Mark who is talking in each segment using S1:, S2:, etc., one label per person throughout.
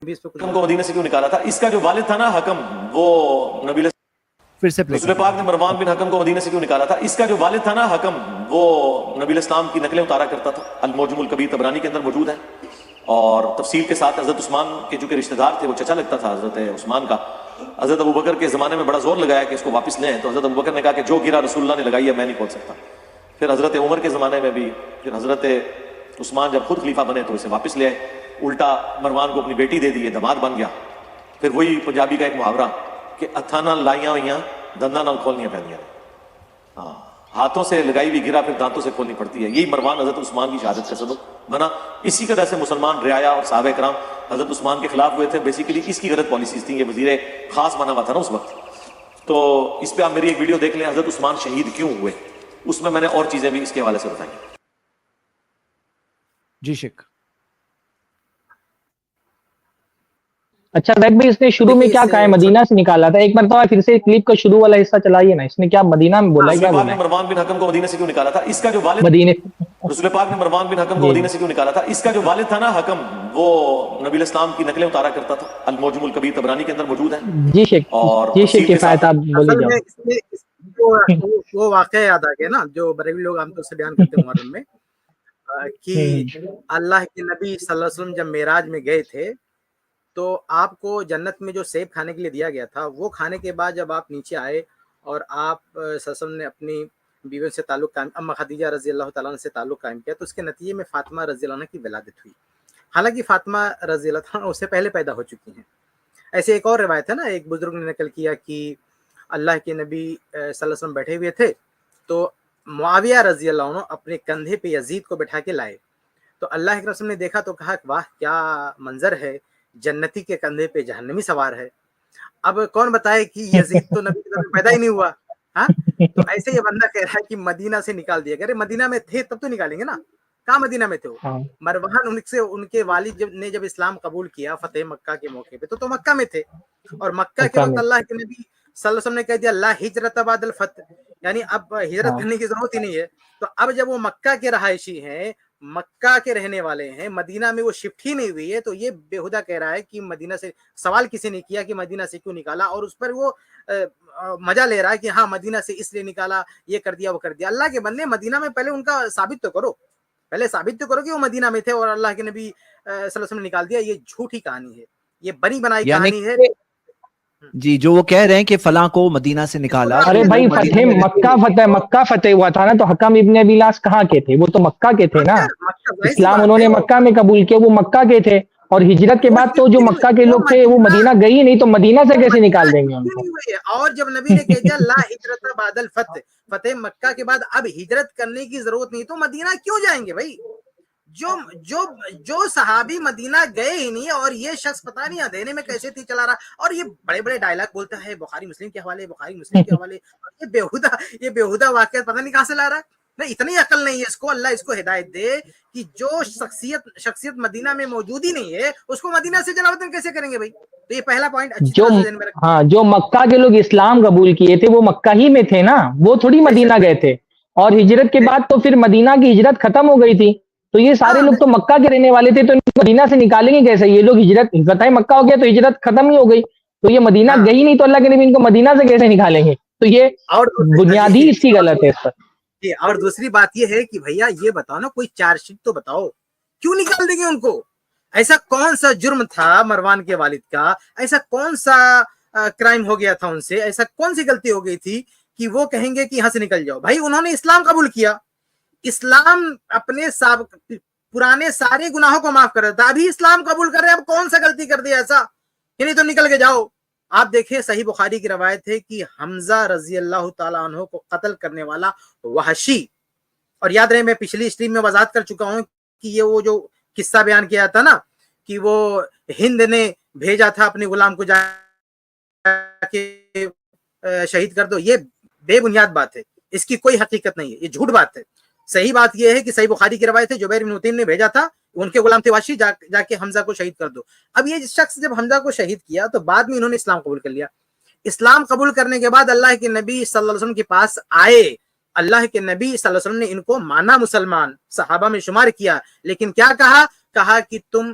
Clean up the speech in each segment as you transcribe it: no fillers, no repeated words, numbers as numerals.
S1: حکم کو مدینہ سے کیوں نکالا تھا؟ اس کا جو والد تھا نا حکم، وہ نبی رسول پاک نے مروان بن حکم کو مدینہ سے کیوں نکالا تھا؟ اس کا جو والد تھا نا حکم، وہ نبی اسلام کی نقلیں اتارا کرتا تھا، المعجم الکبیر طبرانی کے اندر موجود ہے، اور تفصیل کے ساتھ حضرت عثمان کے جو کہ رشتہ دار تھے، وہ چچا لگتا تھا حضرت عثمان کا۔ حضرت ابوبکر کے زمانے میں بڑا زور لگایا کہ اس کو واپس لیں، تو حضرت ابوبکر نے کہا کہ جو گرا رسول اللہ نے لگائی ہے، میں نہیں کھول سکتا۔ پھر حضرت عمر کے زمانے میں بھی، پھر حضرت عثمان جب خود خلیفہ بنے تو اسے واپس لے آئے، الٹا مروان کو اپنی بیٹی دے دی، داماد بن گیا۔ پھر وہی پنجابی کا ایک محاورہ کہ اتھا نہ لائیاں ہوئیاں دنداں نہ کھولنیاں پہنیاں، ہاں، ہاتھوں سے لگائی ہوئی گرا پھر دانتوں سے کھولنی پڑتی ہے۔ یہی مروان حضرت عثمان کی شہادت کا سبب بنا۔ اسی طرح سے مسلمان رعایا اور صحابہ کرام حضرت عثمان کے خلاف ہوئے تھے، بیسیکلی اس کی غلط پالیسیز تھیں، یہ وزیر خاص بنا ہوا تھا نا اس وقت۔ تو اس پہ آپ میری ایک ویڈیو دیکھ لیں، حضرت عثمان شہید کیوں ہوئے، اس میں نے اور چیزیں بھی اس کے حوالے سے بتائی۔
S2: جی شیخ۔
S3: اچھا زید بھائی، اس نے شروع میں کیا کہا ہے؟ مدینہ سے نکالا تھا۔ ایک مرتبہ پھر سے کلپ کا شروع والا حصہ چلائیے نا، اس نے کیا مدینہ میں بولا ہے؟ کیا بولا ہے؟
S1: مروان بن حکم کو مدینہ سے کیوں نکالا تھا؟ اس کا جو والد
S3: مدینہ،
S1: رسول پاک نے مروان بن حکم کو مدینہ سے کیوں نکالا تھا؟ اس کا جو والد تھا نا حکم، وہ نبی اسلام کی نقلیں اتارا کرتا تھا، المعجم الکبیر طبرانی کے اندر موجود ہے۔
S3: جی شیخ،
S1: اور
S3: جی شیخ کفایت، آپ بولے جاؤ۔
S4: وہ واقعہ یاد آ گیا نا جو بریلوی لوگ عام طور سے بیان کرتے ہیں محرم میں، کہ اللہ کے نبی صلی اللہ علیہ وسلم جب معراج میں گئے تھے تو آپ کو جنت میں جو سیب کھانے کے لیے دیا گیا تھا، وہ کھانے کے بعد جب آپ نیچے آئے اور آپ صلی اللہ علیہ وسلم نے اپنی بیویوں سے تعلق قائم، اما خدیجہ رضی اللہ تعالیٰ عنہ سے تعلق قائم کیا، تو اس کے نتیجے میں فاطمہ رضی اللہ عنہ کی ولادت ہوئی۔ حالانکہ فاطمہ رضی اللہ عنہ اس سے پہلے پیدا ہو چکی ہیں۔ ایسے ایک اور روایت ہے نا، ایک بزرگ نے نقل کیا کہ اللہ کے نبی صلی اللہ علیہ وسلم بیٹھے ہوئے تھے تو معاویہ رضی اللہ عنہ اپنے کندھے پہ یزید کو بٹھا کے لائے، تو اللہ کے رسول نے دیکھا تو کہا واہ کیا منظر ہے، جنتی کے کندھے پہ جہنمی سوار ہے۔ اب کون بتائے کہ یزید تو نبی کے دور میں پیدا ہی نہیں ہوا، ہاں؟ تو ایسے یہ بندہ کہہ رہا ہے کہ مدینہ سے نکال دیا گیا۔ مدینہ میں تھے تب تو نکالیں گے نا، کہاں مدینہ میں تھے وہ؟ مروان ان کے والد نے جب اسلام قبول کیا فتح مکہ کے موقع پہ تو مکہ میں تھے، اور مکہ کے وقت اللہ کے نبی صلی اللہ علیہ وسلم نے کہہ دیا لا ہجرت بعد الفتح، یعنی اب ہجرت کرنے کی ضرورت ہی نہیں ہے۔ تو اب جب وہ مکہ کے رہائشی ہیں، مکہ کے رہنے والے ہیں، مدینہ میں وہ شفٹ ہی نہیں ہوئی ہے، تو یہ بےہودہ کہہ رہا ہے کہ مدینہ سے، سوال کسی نے کیا کہ مدینہ سے کیوں نکالا، اور اس پر وہ مزہ لے رہا ہے کہ ہاں مدینہ سے اس لیے نکالا، یہ کر دیا وہ کر دیا۔ اللہ کے بندے، مدینہ میں پہلے ان کا ثابت تو کرو، پہلے ثابت تو کرو کہ وہ مدینہ میں تھے اور اللہ کے نبی صلی اللہ علیہ وسلم نے نکال دیا۔ یہ جھوٹی کہانی ہے، یہ بنی بنائی کہانی ہے۔
S2: جی، جو وہ کہہ رہے ہیں کہ فلاں کو مدینہ سے نکالا،
S3: ارے بھائی مکہ فتح ہوا تھا نا، تو حکم ابن ابی لاس کہاں کے تھے؟ وہ تو مکہ کے تھے نا، اسلام انہوں نے مکہ میں قبول کیا، وہ مکہ کے تھے، اور ہجرت کے بعد تو جو مکہ کے لوگ تھے وہ مدینہ گئی ہی نہیں، تو مدینہ سے کیسے نکال دیں گے ان کو؟
S4: اور جب نبی نے کہہ دیا لا ہجرت بعد الفتح، فتح مکہ کے بعد اب ہجرت کرنے کی ضرورت نہیں، تو مدینہ کیوں جائیں گے بھائی؟ جو صحابی مدینہ گئے ہی نہیں، اور یہ شخص پتہ نہیں اندھیرے میں کیسے تھی چلا رہا، اور یہ بڑے بڑے ڈائلاگ بولتا ہے بخاری مسلم کے حوالے، بخاری مسلم کے حوالے، یہ بےہودہ واقعہ پتہ نہیں کہاں سے لا رہا ہے۔ نہیں، اتنی عقل نہیں ہے اس کو، اللہ اس کو ہدایت دے کہ جو شخصیت مدینہ میں موجود ہی نہیں ہے اس کو مدینہ سے جلاوطن کیسے کریں گے بھائی؟ تو یہ پہلا پوائنٹ اچھی طرح سے ذہن میں رکھیں۔
S3: جو مکہ کے لوگ اسلام قبول کیے تھے وہ مکہ ہی میں تھے نا، وہ تھوڑی مدینہ گئے تھے، اور ہجرت کے بعد تو پھر مدینہ کی ہجرت ختم ہو گئی تھی، تو یہ سارے لوگ تو مکہ کے رہنے والے تھے، تو مدینہ سے نکالیں گے کیسے؟ یہ لوگ ہجرت فتح مکہ ہو گیا تو ہجرت ختم ہی ہو گئی، تو یہ مدینہ گئی نہیں، تو اللہ کے نبی ان کو مدینہ سے کیسے نکالیں گے؟ تو یہ بنیادی اس کی غلط ہے اس پر۔
S4: اور دوسری بات یہ ہے کہ بھیا یہ بتاؤ نا، کوئی چارج شیٹ تو بتاؤ، کیوں نکال دیں گے ان کو؟ ایسا کون سا جرم تھا مروان کے والد کا، ایسا کون سا کرائم ہو گیا تھا ان سے، ایسا کون سی غلطی ہو گئی تھی کہ وہ کہیں گے کہ یہاں سے نکل جاؤ؟ بھائی انہوں نے اسلام قبول کیا، اسلام اپنے پرانے سارے گناہوں کو معاف کر دیتا، ابھی اسلام قبول کر رہے، اب کون سا غلطی کر دیا ایسا کہ نہیں تو نکل کے جاؤ؟ آپ دیکھیں صحیح بخاری کی روایت ہے کہ حمزہ رضی اللہ تعالیٰ عنہ کو قتل کرنے والا وحشی، اور یاد رہے میں پچھلی اسٹریم میں وضاحت کر چکا ہوں کہ یہ وہ جو قصہ بیان کیا تھا نا کہ وہ ہند نے بھیجا تھا اپنے غلام کو جا کے شہید کر دو، یہ بے بنیاد بات ہے، اس کی کوئی حقیقت نہیں ہے، یہ جھوٹ بات ہے۔ صحیح بات یہ ہے کہ صحیح بخاری کی روایت ہے جبیر بن مطعم نے بھیجا تھا، ان کے غلام تھے وحشی، جا کے حمزہ کو شہید کر دو۔ اب یہ شخص جب حمزہ کو شہید کیا تو بعد میں انہوں نے اسلام قبول کر لیا، اسلام قبول کرنے کے بعد اللہ کے نبی صلی اللہ علیہ وسلم کے پاس آئے، اللہ کے نبی صلی اللہ علیہ وسلم نے ان کو مانا مسلمان، صحابہ میں شمار کیا، لیکن کیا کہا کہ تم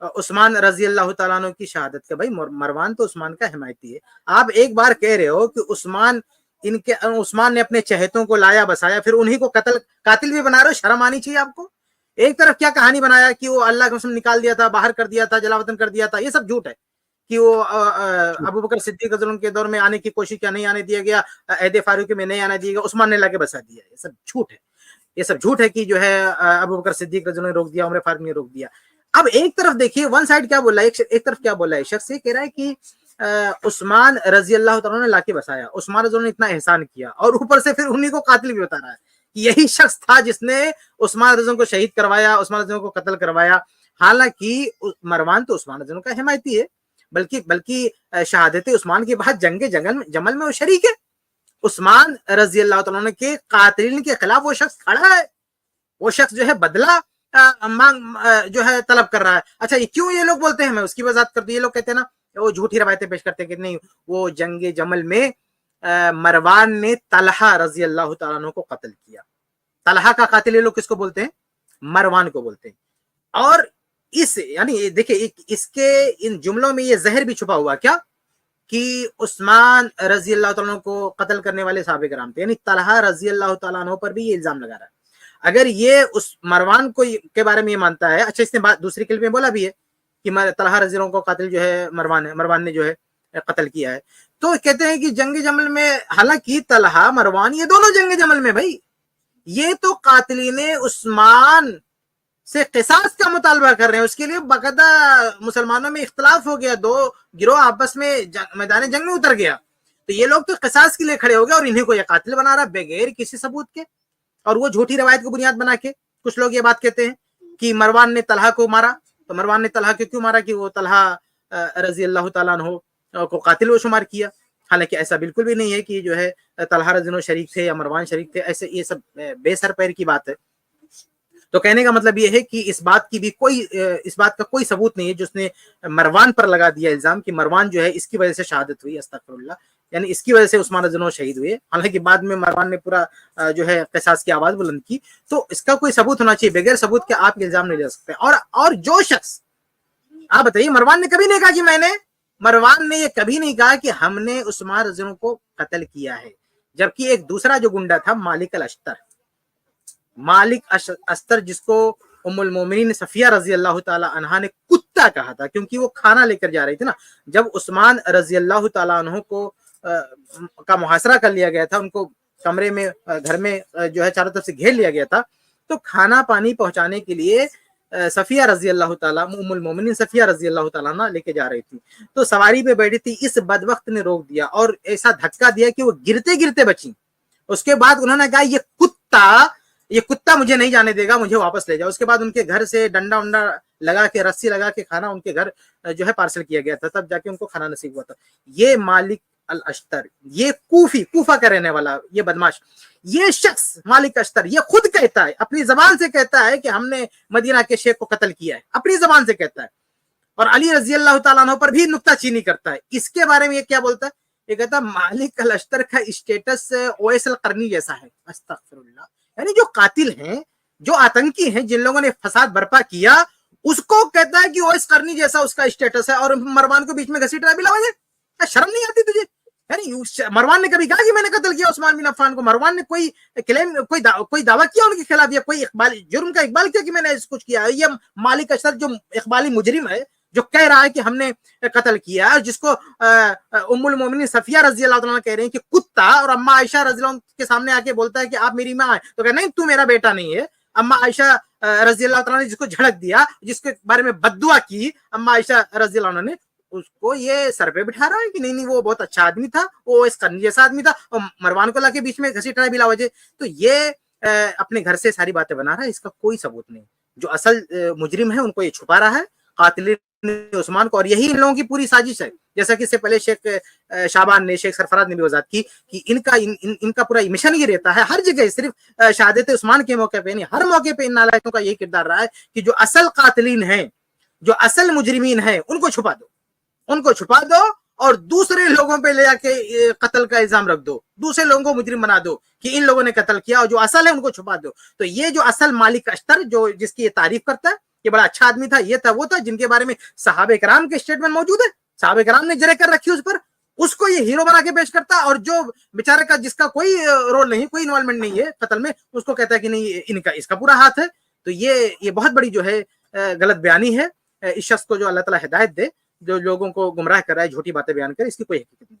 S4: عثمان رضی اللہ تعالیٰ عنہ کی شہادت کا. بھائی مروان تو عثمان کا حمایتی ہے. آپ ایک بار کہہ رہے ہو کہ عثمان نے اپنے چہتوں کو لایا بسایا, پھر انہی کو قاتل بھی بنا رہے ہو. شرم آنی چاہیے آپ کو. ایک طرف کیا کہانی بنایا کہ وہ اللہ کے قسم نکال دیا تھا, باہر کر دیا تھا, جلا وطن کر دیا تھا. یہ سب جھوٹ ہے کہ وہ ابو بکر صدیق رضی اللہ عنہ کے دور میں آنے کی کوشش کیا, نہیں آنے دیا گیا, عہد فاروقی میں نہیں آنے دیا گیا, عثمان نے لا کے بسا دیا. یہ سب جھوٹ ہے. یہ سب جھوٹ ہے کہ جو ہے ابو بکر صدیق رضی اللہ عنہ نے روک دیا, عمر فاروق نے روک دیا. اب ایک طرف دیکھیے ون سائڈ کیا بولا ہے, ایک طرف کیا بولا ہے, شخص یہ کہہ رہا ہے کہ عثمان رضی اللہ تعالیٰ نے لا کے بسایا, عثمان رضی اللہ نے اتنا احسان کیا, اور اوپر سے پھر انہی کو قاتل بھی بتا رہا ہے کہ یہی شخص تھا جس نے عثمان رضی اللہ کو شہید کروایا, عثمان رضی اللہ کو قتل کروایا. حالانکہ مروان تو عثمان رضی اللہ کا حمایتی ہے, بلکہ شہادت عثمان کے بعد جنگ جمل میں وہ شریک ہے. عثمان رضی اللہ تعالیٰ عنہ کے قاتلین کے خلاف وہ شخص کھڑا ہے. وہ شخص جو ہے بدلہ جو ہے طلب کر رہا ہے. اچھا یہ کیوں یہ لوگ بولتے ہیں, میں اس کی وضاحت کر دوں. یہ لوگ کہتے ہیں نا, وہ جھوٹی روایتیں پیش کرتے ہیں کہ نہیں, وہ جنگ جمل میں مروان نے طلحہ رضی اللہ تعالیٰ عنہ کو قتل کیا. طلحہ کا قاتل یہ لوگ کس کو بولتے ہیں, مروان کو بولتے ہیں. اور یعنی دیکھیں اس کے ان جملوں میں یہ زہر بھی چھپا ہوا کیا کہ عثمان رضی اللہ تعالیٰ عنہ کو قتل کرنے والے صحابہ کرام تھے, یعنی طلحہ رضی اللہ تعالیٰ عنہ پر بھی یہ الزام لگا رہا ہے. اگر یہ اس مروان کو کے بارے میں یہ مانتا ہے, اچھا اس نے دوسری کلپ میں بولا بھی ہے کہ طلحہ رضی اللہ عنہ کو قاتل جو ہے مروان نے جو ہے قتل کیا ہے, تو کہتے ہیں کہ جنگ جمل میں, حالانکہ طلحہ مروان یہ دونوں جنگ جمل میں, بھائی یہ تو قاتلین عثمان سے قصاص کا مطالبہ کر رہے ہیں. اس کے لیے باقاعدہ مسلمانوں میں اختلاف ہو گیا, دو گروہ آپس میں میدان جنگ میں اتر گیا. تو یہ لوگ تو قصاص کے لیے کھڑے ہو گئے اور انہیں کو یہ قاتل بنا رہا بغیر کسی ثبوت کے. اور وہ جھوٹی روایت کو بنیاد بنا کے کچھ لوگ یہ بات کہتے ہیں کہ مروان نے طلحہ کو مارا. تو مروان نے طلحہ کو کیوں مارا کہ وہ طلحہ رضی اللہ تعالیٰ عنہ کو قاتل وہ شمار کیا. حالانکہ ایسا بالکل بھی نہیں ہے کہ جو ہے طلحہ رضی اللہ عنہ شریک تھے یا مروان شریک تھے. ایسے یہ سب بے سر پیر کی بات ہے. تو کہنے کا مطلب یہ ہے کہ اس بات کا کوئی ثبوت نہیں ہے جس نے مروان پر لگا دیا الزام کہ مروان جو ہے اس کی وجہ سے شہادت ہوئی, استغفر اللہ, یعنی اس کی وجہ سے عثمان رضی اللہ عنہ شہید ہوئے. حالانکہ بعد میں مروان نے پورا جو ہے قصاص کی آواز بلند کی. تو اس کا کوئی ثبوت ہونا چاہیے, بغیر ثبوت کے آپ الزام نہیں لے سکتے. اور جو شخص, آپ بتائیے, مروان نے کبھی نہیں کہا کہ مروان نے یہ کبھی نہیں کہا کہ ہم نے عثمان رضی اللہ عنہ کو قتل کیا ہے. جبکہ ایک دوسرا جو گنڈا تھا مالک اشتر, جس کو ام المومنین صفیہ رضی اللہ تعالی عنہا نے کتا کہا تھا, کیونکہ وہ کھانا لے کر جا رہی تھی نا. جب عثمان رضی اللہ تعالی عنہ کو کا محاصرہ کر لیا گیا تھا, ان کو کمرے میں گھر میں جو ہے چاروں طرف سے گھیر لیا گیا تھا, تو کھانا پانی پہنچانے کے لیے صفیہ رضی اللہ تعالیٰ, ام المومنین صفیہ رضی اللہ تعالیٰ عنہ لے کے جا رہی تھی. تو سواری پہ بیٹھی تھی, اس بدبخت نے روک دیا اور ایسا دھکا دیا کہ وہ گرتے گرتے بچی. اس کے بعد انہوں نے کہا یہ کتا مجھے نہیں جانے دے گا, مجھے واپس لے جاؤ. اس کے بعد ان کے گھر سے ڈنڈا ونڈا لگا کے, رسی لگا کے کھانا ان کے گھر جو ہے پارسل کیا گیا تھا, تب جا کے ان کو کھانا نصیب ہوا تھا. یہ مالک الاشتر, یہ کوفہ کا رہنے والا یہ بدماش, یہ شخص مالک اشتر, یہ خود کہتا ہے, اپنی زبان سے کہتا ہے کہ ہم نے مدینہ کے شیخ کو قتل کیا ہے, اپنی زبان سے کہتا ہے. اور علی رضی اللہ تعالیٰ عنہ پر بھی نکتہ چینی کرتا ہے. اس کے بارے میں یہ کیا بولتا ہے, یہ کہتا ہے مالک الاشتر کا اسٹیٹس اویس القرنی جیسا ہے. استغفر اللہ. یعنی جو قاتل ہیں, جو آتنکی ہیں, جن لوگوں نے فساد برپا کیا, اس کو کہتا ہے کہ اویس قرنی جیسا اس کا اسٹیٹس ہے, اور مروان کو بیچ میں گھسیٹ رہا ہے. بلا وجہ شرم نہیں آتی تجھے؟ یعنی مروان نے کبھی کہا کہ میں نے قتل کیا عثمان بن عفان کو؟ مروان نے کوئی کلیم, کوئی دعویٰ کیا ان کے خلاف, یا کوئی جرم کا اقبال کیا کہ میں نے کچھ کیا؟ یہ مالک اشتر جو اقبالی مجرم ہے, جو کہہ رہا ہے کہ ہم نے قتل کیا, جس کو ام المومنین صفیہ رضی اللہ عنہ کہہ رہے ہیں کہ کتا, اور اما عائشہ رضی اللہ عنہ کے سامنے آ کے بولتا ہے کہ آپ میری ماں ہیں, تو کہ نہیں تو میرا بیٹا نہیں ہے. اما عائشہ رضی اللہ عنہ نے جس کو جھڑک دیا, جس کے بارے میں بد دعا کی اما عائشہ رضی اللہ عنہ نے, اس کو یہ سر پہ بٹھا رہا ہے کہ نہیں وہ بہت اچھا آدمی تھا, وہ اس قرنی جیسا آدمی تھا, اور مروان کو لا کے بیچ میں گھسیٹ رہا ہے بلا وجہ. تو یہ اپنے گھر سے ساری باتیں بنا رہا ہے, اس کا کوئی ثبوت نہیں. جو اصل مجرم ہے ان کو یہ چھپا رہا ہے, قاتل عثمان کو, اور یہی ان لوگوں کی پوری سازش ہے. جیسا کہ اس سے پہلے شیخ شعبان نے, شیخ سرفراز نے بھی وضاحت کی کہ ان کا پورا مشن یہ رہتا ہے ہر جگہ, صرف شہادت عثمان کے موقع پہ نہیں, ہر موقع پہ ان نالائقوں کا یہی کردار رہا ہے کہ جو اصل قاتلین ہیں, جو اصل مجرمین ہیں, ان کو چھپا دو اور دوسرے لوگوں پہ لے جا کے قتل کا الزام رکھ دو, دوسرے لوگوں کو مجرم بنا دو کہ ان لوگوں نے قتل کیا, اور جو اصل ہے ان کو چھپا دو. تو یہ جو اصل مالک اشتر, جو جس کی یہ تعریف کرتا ہے, کہ بڑا اچھا آدمی تھا, یہ تھا وہ تھا, جن کے بارے میں صحابہ کرام کے اسٹیٹمنٹ موجود ہے, صحابہ کرام نے جرح کر رکھی اس پر, اس کو یہ ہیرو بنا کے پیش کرتا, اور جو بیچارے کا جس کا کوئی رول نہیں, کوئی انوالومنٹ نہیں ہے قتل میں, اس کو کہتا ہے کہ نہیں ان کا اس کا پورا ہاتھ ہے. تو یہ بہت بڑی جو ہے غلط بیانی ہے. اس شخص کو جو اللہ تعالیٰ ہدایت دے, جو لوگوں کو گمراہ کر رہا ہے, جھوٹی باتیں بیان کرے, اس کی کوئی حقیقت نہیں.